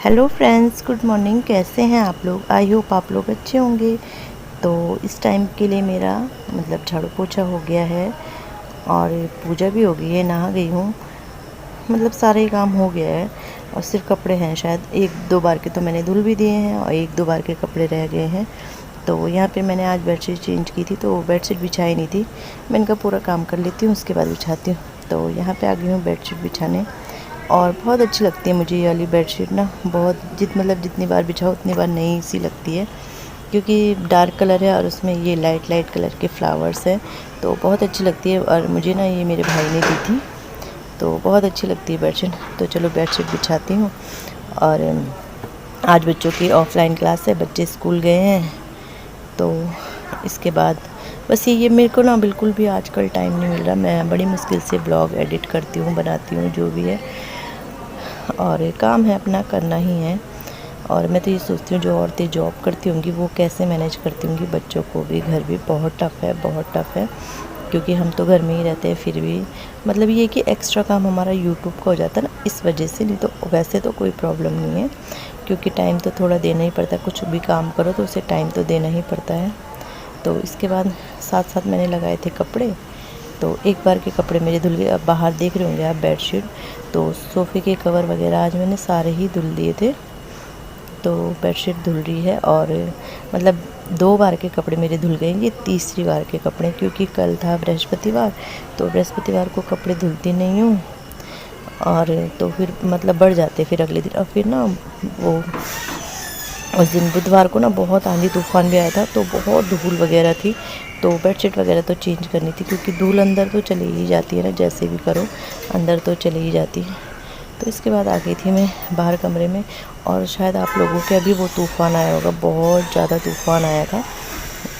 Hello friends, good morning. कैसे हैं आप लोग? आई होप आप लोग अच्छे होंगे। तो इस टाइम के लिए मेरा मतलब झाड़ू पोछा हो गया है और पूजा भी हो गई है, नहा गई हूँ, मतलब सारे ही काम हो गया है। और सिर्फ कपड़े हैं, शायद एक दो बार के तो मैंने धुल भी दिए हैं और एक दो बार के कपड़े रह गए हैं। तो यहाँ पे मैंने आज बेडशीट चेंज की थी, तो बेडशीट बिछाई नहीं थी। मैं इनका पूरा काम कर लेती हूँ, उसके बाद बिछाती हूँ। तो यहाँ पे आ गई हूँ बेडशीट बिछाने और बहुत अच्छी लगती है मुझे ये वाली बेडशीट ना। बहुत जितनी बार बिछाओ उतनी बार नई सी लगती है, क्योंकि डार्क कलर है और उसमें ये लाइट लाइट कलर के फ्लावर्स हैं, तो बहुत अच्छी लगती है। और मुझे ना ये मेरे भाई ने दी थी, तो बहुत अच्छी लगती है बेडशीट। तो चलो बेडशीट बिछाती हूँ। और आज बच्चों की ऑफलाइन क्लास है, बच्चे स्कूल गए हैं। तो इसके बाद बस ये मेरे को ना बिल्कुल भी आजकल टाइम नहीं मिल रहा। मैं बड़ी मुश्किल से ब्लॉग एडिट करती हूँ, बनाती हूँ, जो भी है। और काम है अपना, करना ही है। और मैं तो ये सोचती हूँ जो औरतें जॉब करती होंगी वो कैसे मैनेज करती होंगी बच्चों को भी, घर भी। बहुत टफ़ है, बहुत टफ़ है, क्योंकि हम तो घर में ही रहते हैं। फिर भी मतलब ये कि एक्स्ट्रा काम हमारा यूट्यूब का हो जाता है ना, इस वजह से। नहीं तो वैसे तो कोई प्रॉब्लम नहीं है, क्योंकि टाइम तो थोड़ा देना ही पड़ता है। कुछ भी काम करो तो उसे टाइम तो देना ही पड़ता है। तो इसके बाद साथ साथ मैंने लगाए थे कपड़े, तो एक बार के कपड़े मेरे धुल गए। अब बाहर देख रहे होंगे आप बेडशीट, तो सोफ़े के कवर वगैरह आज मैंने सारे ही धुल दिए थे। तो बेडशीट धुल रही है और मतलब 2 बार के कपड़े मेरे धुल गए, ये तीसरी बार के कपड़े, क्योंकि कल था बृहस्पतिवार, तो बृहस्पतिवार को कपड़े धुलती नहीं हूँ। और तो फिर मतलब बढ़ जाते फिर अगले दिन। और फिर ना वो उस दिन बुधवार को ना बहुत आंधी तूफ़ान भी आया था, तो बहुत धूल वगैरह थी। तो बेडशीट वगैरह तो चेंज करनी थी, क्योंकि धूल अंदर तो चली ही जाती है ना, जैसे भी करो अंदर तो चली ही जाती है। तो इसके बाद आ गई थी मैं बाहर कमरे में। और शायद आप लोगों के अभी वो तूफ़ान आया होगा, बहुत ज़्यादा तूफ़ान आया था।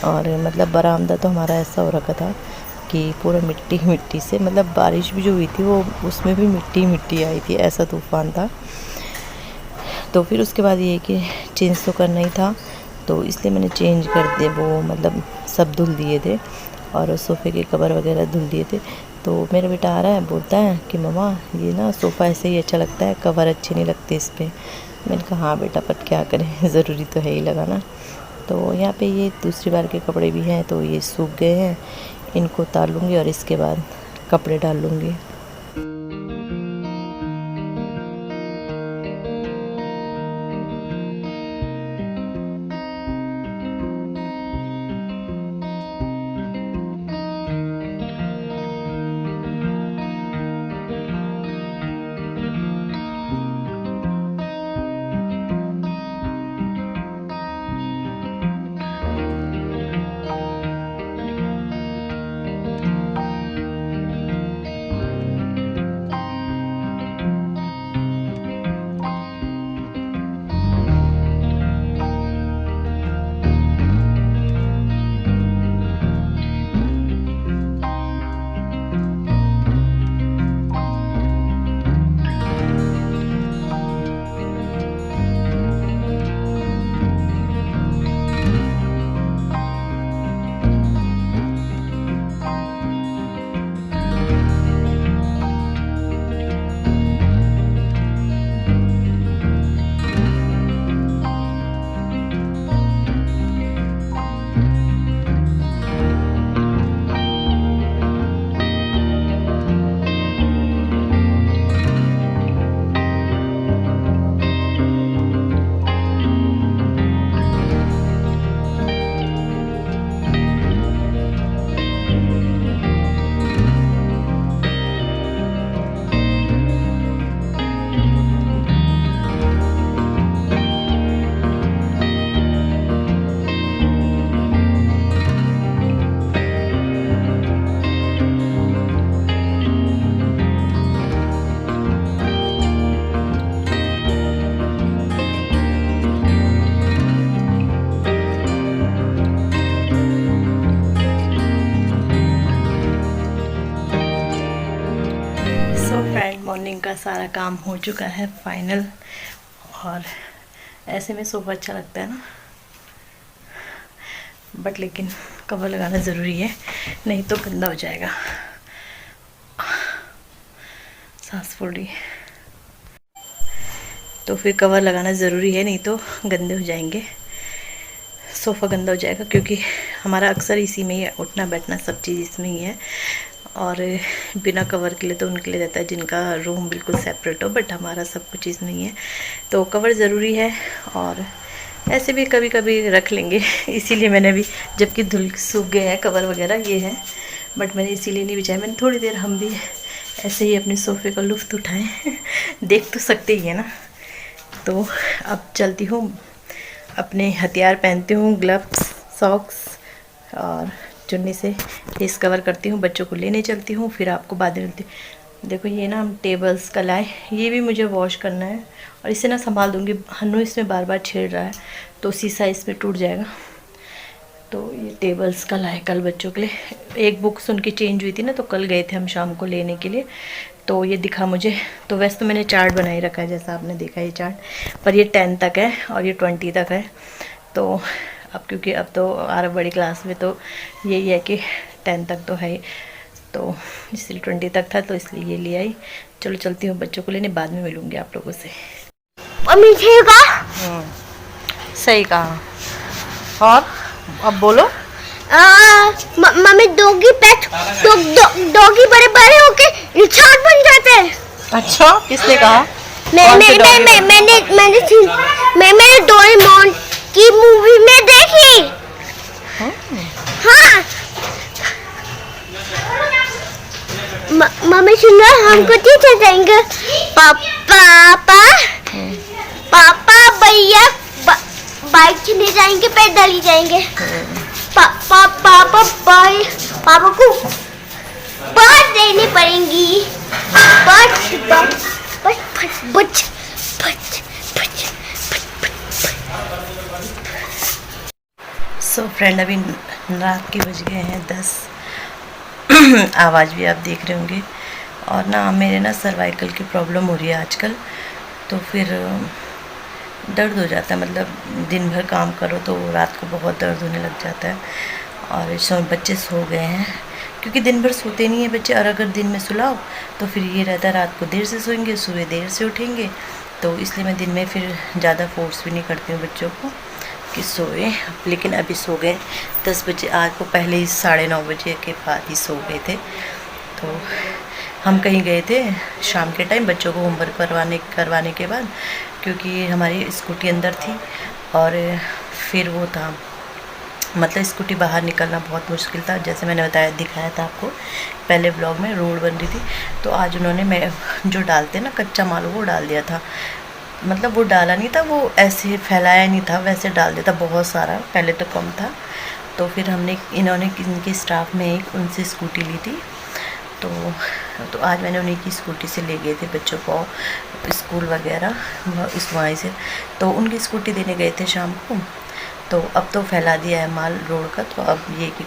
और मतलब बरामदा तो हमारा ऐसा हो रखा था कि पूरा मिट्टी मिट्टी से, मतलब बारिश भी जो हुई थी वो उसमें भी मिट्टी मिट्टी आई थी, ऐसा तूफ़ान था। तो फिर उसके बाद ये कि चेंज तो करना ही था, तो इसलिए मैंने चेंज कर दिए। वो मतलब सब धुल दिए थे और सोफ़े के कवर वगैरह धुल दिए थे। तो मेरा बेटा आ रहा है, बोलता है कि मम्मा ये ना सोफ़ा ऐसे ही अच्छा लगता है, कवर अच्छे नहीं लगते इस पर। मैंने कहा हाँ बेटा, पर क्या करें ज़रूरी तो है ही लगाना। तो यहाँ पे ये दूसरी बार के कपड़े भी हैं, तो ये सूख गए हैं, इनको उतार लूँगी और इसके बाद कपड़े डाल लूँगी। सो फ्रेंड, मॉर्निंग का सारा काम हो चुका है फाइनल। और ऐसे में सोफ़ा अच्छा लगता है ना, बट लेकिन कवर लगाना ज़रूरी है, नहीं तो गंदा हो जाएगा। सांस फूल रही है। तो फिर कवर लगाना ज़रूरी है, नहीं तो गंदे हो जाएंगे, सोफ़ा गंदा हो जाएगा, क्योंकि हमारा अक्सर इसी में ही है, उठना बैठना सब चीज़ इसमें ही है। और बिना कवर के लिए तो उनके लिए रहता है जिनका रूम बिल्कुल सेपरेट हो, बट हमारा सब कुछ इसमें ही है, तो कवर ज़रूरी है। और ऐसे भी कभी कभी रख लेंगे इसीलिए मैंने भी, जबकि धुल सूख गए हैं कवर वगैरह ये है, बट मैंने इसीलिए नहीं बिछाया। मैंने थोड़ी देर हम भी ऐसे ही अपने सोफ़े का लुत्फ़ उठाएं देख तो सकते ही है ना। तो अब चलती हूँ, अपने हथियार पहनती हूँ, ग्लव्स, सॉक्स और चुन्नी से फेस कवर करती हूँ, बच्चों को लेने चलती हूँ, फिर आपको बाद में मिलती हूँ। देखो ये ना हम टेबल्स का लाए, ये भी मुझे वॉश करना है और इसे ना संभाल दूँगी। हन्नू इसमें बार बार छेड़ रहा है तो शीशा इसमें टूट जाएगा। तो ये टेबल्स का लाए कल बच्चों के लिए। एक बुक्स उनकी चेंज हुई थी ना, तो कल गए थे हम शाम को लेने के लिए, तो ये दिखा मुझे। तो वैसे तो मैंने चार्ट बनाई रखा है जैसा आपने देखा ये चार्ट, पर ये 10 तक है और ये 20 तक है। तो अब क्योंकि अब तो आरव बड़ी क्लास में, तो यही है कि 10 तक तो है, तो इसलिए 20 तक था, तो इसलिए ये ले आई। चलो चलती हूँ बच्चों को लेने, बाद में मिलूँगी आप लोगों से। सही कहा। और अब बोलो। मम्मी डॉगी पेट डॉगी बड़े बड़े होके रिचार्ड बन जाते हैं। अच्छा, किसने कहा? मैंने डोरेमोन की मूवी में देखी। हाँ मम्मी सुनो, हमको टीचर जाएंगे। पापा भैया बाइक चले जाएंगे, पैदल ही जाएंगे। पापा को बात देनी पड़ेगी। सो फ्रेंड, अभी रात के बज गए हैं 10। आवाज़ भी आप देख रहे होंगे। और ना मेरे ना सर्वाइकल की प्रॉब्लम हो रही है आजकल, तो फिर दर्द हो जाता है। मतलब दिन भर काम करो तो रात को बहुत दर्द होने लग जाता है। और इस समय बच्चे सो गए हैं, क्योंकि दिन भर सोते नहीं हैं बच्चे, और अगर दिन में सुलाओ तो फिर ये रहता है रात को देर से सोएंगे, सुबह देर से उठेंगे। तो इसलिए मैं दिन में फिर ज़्यादा फोर्स भी नहीं करती हूँ बच्चों को कि सोए। लेकिन अभी सो गए 10 बजे, आज को पहले ही 9:30 बजे के बाद ही सो गए थे। तो हम कहीं गए थे शाम के टाइम बच्चों को होमवर्क करवाने के बाद, क्योंकि हमारी स्कूटी अंदर थी और फिर वो था, मतलब स्कूटी बाहर निकलना बहुत मुश्किल था। जैसे मैंने दिखाया था आपको पहले ब्लॉग में, रोड बन रही थी। तो आज उन्होंने मैं जो डालते ना कच्चा माल, वो डाल दिया था। मतलब वो डाला नहीं था, वो ऐसे फैलाया नहीं था, वैसे डाल दिया था बहुत सारा, पहले तो कम था। तो फिर इन्होंने इनके स्टाफ में एक उनसे स्कूटी ली थी। तो आज मैंने उन्हीं की स्कूटी से ले गए थे बच्चों को स्कूल वगैरह इस वहाँ से। तो उनकी स्कूटी देने गए थे शाम को। तो अब तो फैला दिया है माल रोड का। तो अब ये कि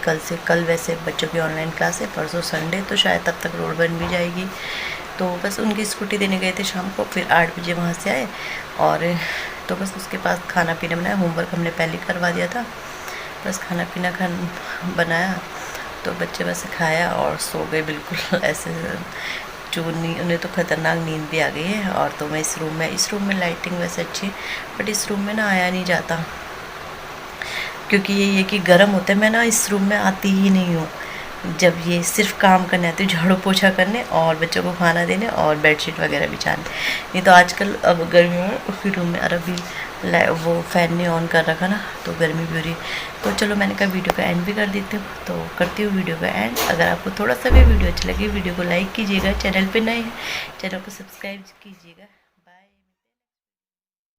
कल वैसे बच्चों की ऑनलाइन क्लास है, परसों संडे, तो शायद तब तक रोड बन भी जाएगी। तो बस उनकी स्कूटी देने गए थे शाम को, फिर 8 बजे वहाँ से आए। और तो बस उसके पास खाना पीना बनाया, होमवर्क हमने पहले करवा दिया था, बस खाना पीना बनाया। तो बच्चे बस खाया और सो गए बिल्कुल ऐसे उन्हें तो ख़तरनाक नींद भी आ गई है। और तो मैं इस रूम में लाइटिंग वैसे अच्छी, बट इस रूम में ना आया नहीं जाता, क्योंकि ये कि गर्म होता है। मैं ना इस रूम में आती ही नहीं हूँ जब ये सिर्फ काम करने आती हूँ, झाड़ू पोछा करने और बच्चों को खाना देने और बेडशीट वगैरह बिछाने। नहीं तो आजकल अब गर्मी में उसी रूम में, और अभी वो फ़ैन ने ऑन कर रखा ना, तो गर्मी भी हो रही। तो चलो मैंने कहा वीडियो का एंड भी कर देती हूँ, तो करती हूँ वीडियो का एंड। अगर आपको थोड़ा सा भी वीडियो अच्छी लगे, वीडियो को लाइक कीजिएगा, चैनल पे नए हैं चैनल को सब्सक्राइब कीजिएगा।